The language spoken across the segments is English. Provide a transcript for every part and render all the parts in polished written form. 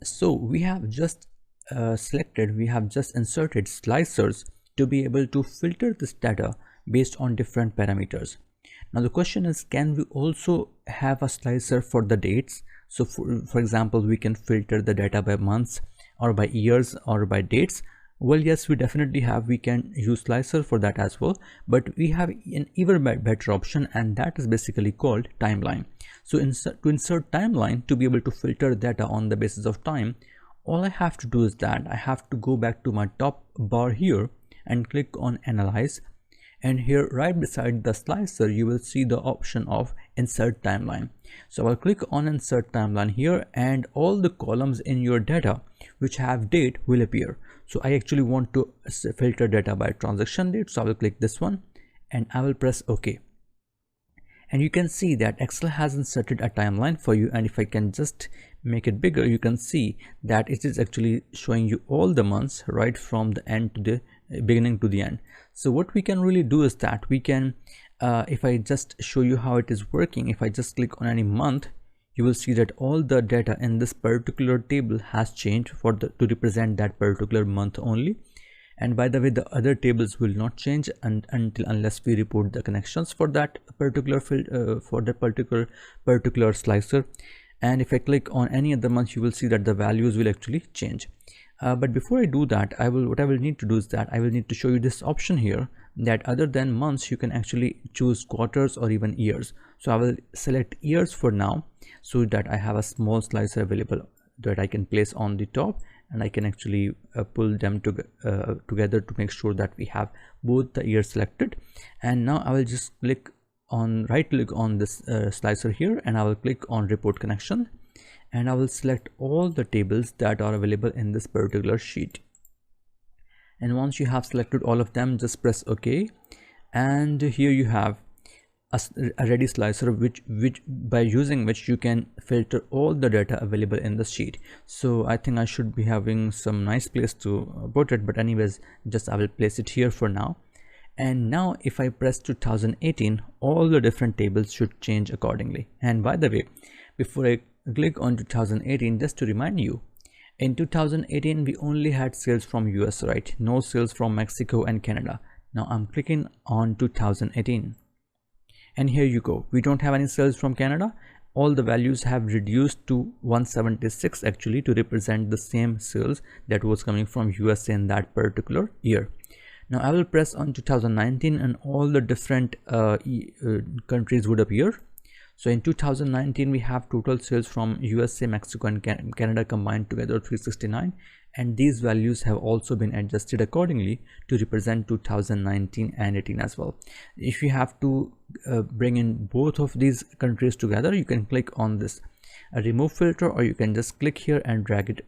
So we have just we have just inserted slicers to be able to filter this data based on different parameters. Now the question is, can we also have a slicer for the dates? So for example, we can filter the data by months or by years or by dates. Well, yes, we definitely have. We can use slicer for that as well, but we have an even better option, and that is basically called timeline. So to insert timeline, to be able to filter data on the basis of time, all I have to do is that I have to go back to my top bar here and click on analyze, and here right beside the slicer you will see the option of insert timeline. So I'll click on insert timeline here, and all the columns in your data which have date will appear. So I actually want to filter data by transaction date, so I will click this one and I will press OK. And you can see that Excel has inserted a timeline for you, and if I can just make it bigger, you can see that it is actually showing you all the months right from the end to the beginning to the end. So what we can really do is that we can if I just show you how it is working, if I just click on any month, you will see that all the data in this particular table has changed to represent that particular month only. And by the way, the other tables will not change unless we report the connections for that particular particular slicer. And if I click on any other month, you will see that the values will actually change. But before I do that, what I will need to do is that I will need to show you this option here, that other than months you can actually choose quarters or even years. So I will select years for now, so that I have a small slicer available that I can place on the top, and I can actually pull them together to make sure that we have both the years selected. And now I will just right click on this slicer here, and I will click on report connection, and I will select all the tables that are available in this particular sheet. And once you have selected all of them, just press OK, and here you have a ready slicer which by using which you can filter all the data available in the sheet. So I think I should be having some nice place to put it, but anyways, just I will place it here for now. And now if I press 2018, all the different tables should change accordingly. And by the way, before I click on 2018, just to remind you, in 2018 we only had sales from US, right? No sales from Mexico and Canada. Now I'm clicking on 2018, and here you go, we don't have any sales from Canada. All the values have reduced to 176 actually, to represent the same sales that was coming from USA in that particular year. Now I will press on 2019, and all the different countries would appear. So in 2019 we have total sales from USA, Mexico and Canada combined together 369, and these values have also been adjusted accordingly to represent 2019 and 18 as well. If you have to bring in both of these countries together, you can click on this remove filter, or you can just click here and drag it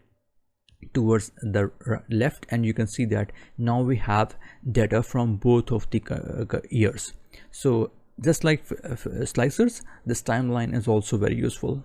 towards the left, and you can see that now we have data from both of the years. So just like slicers, this timeline is also very useful.